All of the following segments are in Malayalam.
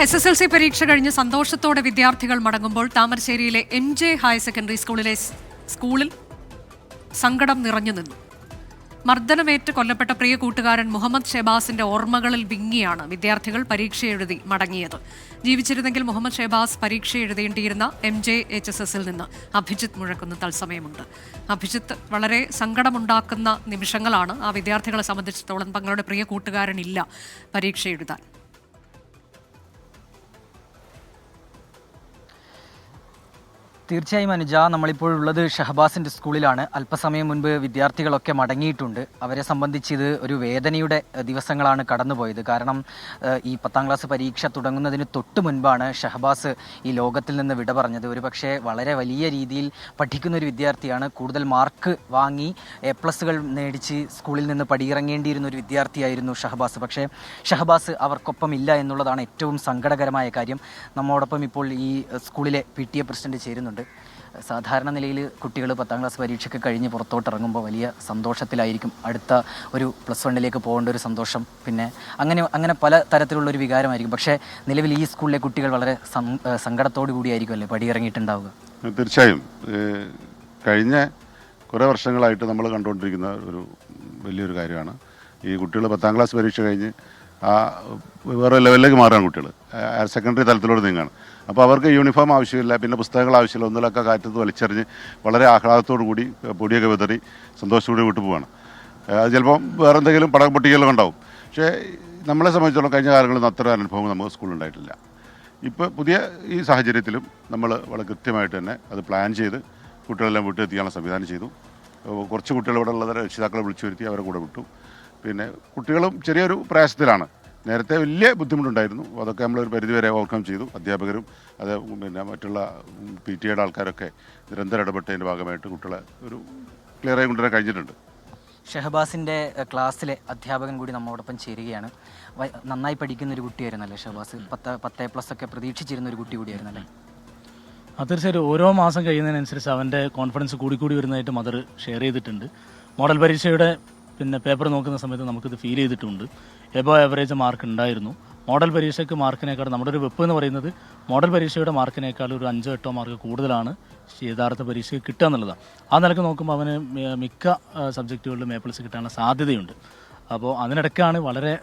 SSLC പരീക്ഷ കഴിഞ്ഞ് സന്തോഷത്തോടെ വിദ്യാർത്ഥികൾ മടങ്ങുമ്പോൾ താമരശ്ശേരിയിലെ MJ ഹയർ സെക്കൻഡറി സ്കൂളിൽ സങ്കടം നിറഞ്ഞു നിന്നു. മർദ്ദനമേറ്റ് കൊല്ലപ്പെട്ട പ്രിയ കൂട്ടുകാരൻ മുഹമ്മദ് ഷെബാസിന്റെ ഓർമ്മകളിൽ വിങ്ങിയാണ് വിദ്യാർത്ഥികൾ പരീക്ഷ എഴുതി മടങ്ങിയത്. ജീവിച്ചിരുന്നെങ്കിൽ മുഹമ്മദ് ഷെബാസ് പരീക്ഷ എഴുതേണ്ടിയിരുന്ന MJ HSSൽ നിന്ന് അഭിജിത്ത് മുഴക്കുന്ന തത്സമയമുണ്ട്. അഭിജിത്ത്, വളരെ സങ്കടമുണ്ടാക്കുന്ന നിമിഷങ്ങളാണ് ആ വിദ്യാർത്ഥികളെ സംബന്ധിച്ചിടത്തോളം. തങ്ങളുടെ പ്രിയ കൂട്ടുകാരനില്ല പരീക്ഷ എഴുതാൻ. തീർച്ചയായും അനുജ, നമ്മളിപ്പോഴുള്ളത് ഷഹബാസിൻ്റെ സ്കൂളിലാണ്. അല്പസമയം മുൻപ് വിദ്യാർത്ഥികളൊക്കെ മടങ്ങിയിട്ടുണ്ട്. അവരെ സംബന്ധിച്ച് ഇത് ഒരു വേദനയുടെ ദിവസങ്ങളാണ് കടന്നുപോയത്. കാരണം ഈ 10ാം ക്ലാസ് പരീക്ഷ തുടങ്ങുന്നതിന് തൊട്ട് മുൻപാണ് ഷഹബാസ് ഈ ലോകത്തിൽ നിന്ന് വിട പറഞ്ഞത്. ഒരു പക്ഷേ വളരെ വലിയ രീതിയിൽ പഠിക്കുന്ന ഒരു വിദ്യാർത്ഥിയാണ്. കൂടുതൽ മാർക്ക് വാങ്ങി A+കൾ നേടിച്ച് സ്കൂളിൽ നിന്ന് പടിയിറങ്ങേണ്ടിയിരുന്ന ഒരു വിദ്യാർത്ഥിയായിരുന്നു ഷഹബാസ്. പക്ഷേ ഷഹബാസ് അവർക്കൊപ്പം ഇല്ല എന്നുള്ളതാണ് ഏറ്റവും സങ്കടകരമായ കാര്യം. നമ്മോടൊപ്പം ഇപ്പോൾ ഈ സ്കൂളിലെ PTA പ്രസിഡന്റ് ചേരുന്നുണ്ട്. സാധാരണ നിലയിൽ കുട്ടികൾ 10ാം ക്ലാസ് പരീക്ഷയ്ക്ക് കഴിഞ്ഞ് പുറത്തോട്ടിറങ്ങുമ്പോൾ വലിയ സന്തോഷത്തിലായിരിക്കും. അടുത്ത ഒരു +1ലേക്ക് പോകേണ്ട ഒരു സന്തോഷം, പിന്നെ അങ്ങനെ പല തരത്തിലുള്ളൊരു വികാരമായിരിക്കും. പക്ഷേ നിലവിൽ ഈ സ്കൂളിലെ കുട്ടികൾ വളരെ സങ്കടത്തോടു കൂടിയായിരിക്കും അല്ലേ പടിയിറങ്ങിയിട്ടുണ്ടാവുക? തീർച്ചയായും. കഴിഞ്ഞ കുറേ വർഷങ്ങളായിട്ട് നമ്മൾ കണ്ടുകൊണ്ടിരിക്കുന്ന ഒരു വലിയൊരു കാര്യമാണ് ഈ കുട്ടികൾ 10ാം ക്ലാസ് പരീക്ഷ കഴിഞ്ഞ് വേറെ ലെവലിലേക്ക് മാറുകയാണ്. കുട്ടികൾ ഹയർ സെക്കൻഡറി തലത്തിലോട്ട് നീങ്ങുകയാണ്. അപ്പോൾ അവർക്ക് യൂണിഫോം ആവശ്യമില്ല, പിന്നെ പുസ്തകങ്ങൾ ആവശ്യമില്ല. ഒന്നിലൊക്കെ കാറ്റത്ത് വലിച്ചെറിഞ്ഞ് വളരെ ആഹ്ലാദത്തോടു കൂടി പൊടിയൊക്കെ വിതറി സന്തോഷത്തോടെ വിട്ടു പോവുകയാണ്. അത് ചിലപ്പം വേറെ എന്തെങ്കിലും പടക്കം പൊട്ടിക്കലൊക്കെ ഉണ്ടാവും. പക്ഷേ നമ്മളെ സംബന്ധിച്ചിടത്തോളം കഴിഞ്ഞ കാലങ്ങളിൽ അത്ര അനുഭവം നമുക്ക് സ്കൂളിലുണ്ടായിട്ടില്ല. ഇപ്പോൾ പുതിയ ഈ സാഹചര്യത്തിലും നമ്മൾ വളരെ കൃത്യമായിട്ട് തന്നെ അത് പ്ലാൻ ചെയ്ത് കുട്ടികളെല്ലാം വീട്ടിലെത്തിക്കാനുള്ള സംവിധാനം ചെയ്തു. കുറച്ച് കുട്ടികൾ ഇവിടെ ഉള്ള രക്ഷിതാക്കളെ വിളിച്ചു വരുത്തി അവരെ കൂടെ വിട്ടു. പിന്നെ കുട്ടികളും ചെറിയൊരു പ്രയാസത്തിലാണ്. നേരത്തെ വലിയ ബുദ്ധിമുട്ടുണ്ടായിരുന്നു. അതൊക്കെ നമ്മളൊരു പരിധിവരെ ഓവർകം ചെയ്തു. അധ്യാപകരും അത് പിന്നെ മറ്റുള്ള PTA ആൾക്കാരൊക്കെ നിരന്തരം ഇടപെട്ടതിൻ്റെ ഭാഗമായിട്ട് കുട്ടികളെ ഒരു ക്ലിയറായി കൊണ്ടുവരാൻ കഴിഞ്ഞിട്ടുണ്ട്. ഷഹബാസിൻ്റെ ക്ലാസ്സിലെ അധ്യാപകൻ കൂടി നമ്മോടൊപ്പം ചേരുകയാണ്. നന്നായി പഠിക്കുന്ന ഒരു കുട്ടിയായിരുന്നല്ലേ ഷഹബാസ്? 10A+ ഒക്കെ പ്രതീക്ഷിച്ചിരുന്ന ഒരു കുട്ടി കൂടിയായിരുന്നല്ലേ? തീർച്ചയായും ഓരോ മാസം കഴിയുന്നതിനനുസരിച്ച് അവൻ്റെ കോൺഫിഡൻസ് കൂടി വരുന്നതായിട്ട് മദർ ഷെയർ ചെയ്തിട്ടുണ്ട്. മോഡൽ പരീക്ഷയുടെ പേപ്പർ നോക്കുന്ന സമയത്ത് നമുക്കിത് ഫീൽ ചെയ്തിട്ടുണ്ട്. എബോ ആവറേജ് മാർക്ക് ഉണ്ടായിരുന്നു. മോഡൽ പരീക്ഷയ്ക്ക് മാർക്കിനേക്കാൾ നമ്മുടെ ഒരു വെപ്പ് എന്ന് പറയുന്നത് മോഡൽ പരീക്ഷയുടെ മാർക്കിനേക്കാൾ ഒരു 5-8 മാർക്ക് കൂടുതലാണ് യഥാർത്ഥ പരീക്ഷയ്ക്ക് കിട്ടുക എന്നുള്ളതാണ്. ആ നിലക്ക് നോക്കുമ്പോൾ അവന് മിക്ക സബ്ജക്റ്റുകളിലും A+ കിട്ടാനുള്ള സാധ്യതയുണ്ട്. അപ്പോൾ അതിനിടയ്ക്കാണ് വളരെ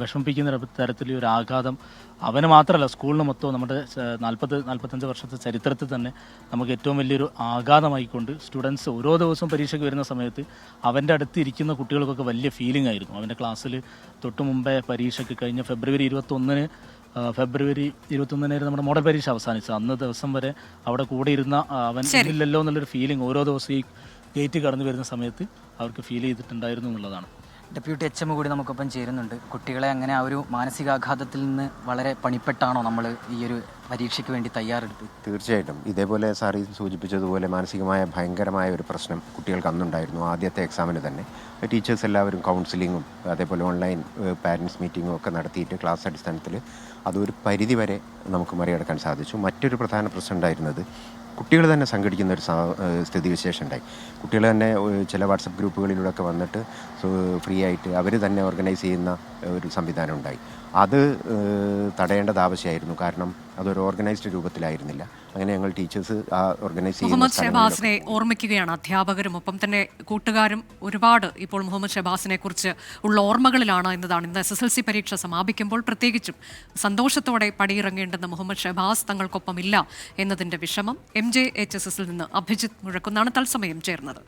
വിഷമിപ്പിക്കുന്ന തരത്തിലുള്ള ഒരു ആഘാതം അവന് മാത്രമല്ല സ്കൂളിന് മൊത്തം നമ്മുടെ 40-45 വർഷത്തെ ചരിത്രത്തിൽ തന്നെ നമുക്ക് ഏറ്റവും വലിയൊരു ആഘാതമായിക്കൊണ്ട് സ്റ്റുഡൻസ് ഓരോ ദിവസവും പരീക്ഷയ്ക്ക് വരുന്ന സമയത്ത് അവൻ്റെ അടുത്ത് ഇരിക്കുന്ന കുട്ടികൾക്കൊക്കെ വലിയ ഫീലിംഗ് ആയിരുന്നു. അവൻ്റെ ക്ലാസ്സിൽ തൊട്ട് മുമ്പേ പരീക്ഷയ്ക്ക് കഴിഞ്ഞ ഫെബ്രുവരി 21 നമ്മുടെ മോഡൽ പരീക്ഷ അവസാനിച്ചത്. അന്ന് ദിവസം വരെ അവിടെ കൂടെ ഇരുന്ന അവൻ ഇല്ലല്ലോ എന്നുള്ളൊരു ഫീലിംഗ് ഓരോ ദിവസവും ഈ ഗേറ്റ് കടന്നു വരുന്ന സമയത്ത് അവർക്ക് ഫീൽ ചെയ്തിട്ടുണ്ടായിരുന്നു എന്നുള്ളതാണ്. ഡെപ്യൂട്ടി HM കൂടി നമുക്കൊപ്പം ചേരുന്നുണ്ട്. കുട്ടികളെ അങ്ങനെ ആ ഒരു മാനസികാഘാതത്തിൽ നിന്ന് വളരെ പണിപ്പെട്ടാണോ നമ്മൾ ഈ ഒരു പരീക്ഷയ്ക്ക് വേണ്ടി തയ്യാറെടുത്ത്? തീർച്ചയായിട്ടും ഇതേപോലെ സാറി സൂചിപ്പിച്ചതുപോലെ മാനസികമായ ഭയങ്കരമായ ഒരു പ്രശ്നം കുട്ടികൾക്ക് അന്നുണ്ടായിരുന്നു. ആദ്യത്തെ എക്സാമിന് തന്നെ ടീച്ചേഴ്സ് എല്ലാവരും കൗൺസിലിങ്ങും അതേപോലെ ഓൺലൈൻ പാരൻസ് മീറ്റിങ്ങും ഒക്കെ നടത്തിയിട്ട് ക്ലാസ് അടിസ്ഥാനത്തിൽ അതൊരു പരിധിവരെ നമുക്ക് മറികടക്കാൻ സാധിച്ചു. മറ്റൊരു പ്രധാന പ്രശ്നം ഉണ്ടായിരുന്നത് കുട്ടികൾ തന്നെ സംഘടിക്കുന്ന ഒരു സ്ഥിതിവിശേഷം ഉണ്ടായി. കുട്ടികൾ തന്നെ ചില വാട്സപ്പ് ഗ്രൂപ്പുകളിലൂടെയൊക്കെ വന്നിട്ട് ഫ്രീ ആയിട്ട് അവർ തന്നെ ഓർഗനൈസ് ചെയ്യുന്ന ഒരു സംവിധാനം ഉണ്ടായി. അത് തടയേണ്ടത് ആവശ്യമായിരുന്നു. കാരണം അതൊരു ഓർഗനൈസ്ഡ് രൂപത്തിലായിരുന്നില്ല. അങ്ങനെ ഞങ്ങൾ ടീച്ചേഴ്സ് ആ ഓർഗനൈസ് ചെയ്യുന്ന മുഹമ്മദ് ഷെബാസിനെ ഓർമ്മിക്കുകയാണ് അധ്യാപകരും ഒപ്പം തന്നെ കൂട്ടുകാരും. ഒരുപാട് ഇപ്പോൾ മുഹമ്മദ് ഷെബാസിനെ കുറിച്ച് ഉള്ള ഓർമ്മകളിലാണ് എന്നതാണ്. ഇന്ന് SSLC പരീക്ഷ സമാപിക്കുമ്പോൾ പ്രത്യേകിച്ചും സന്തോഷത്തോടെ പടിയിറങ്ങേണ്ടുന്ന മുഹമ്മദ് ഷെബാസ് തങ്ങൾക്കൊപ്പം ഇല്ല എന്നതിന്റെ വിഷമം. MJ HSSൽ നിന്ന് അഭിജിത്ത് മുഴക്കുന്നാണ് തത്സമയം ചേർന്നത്.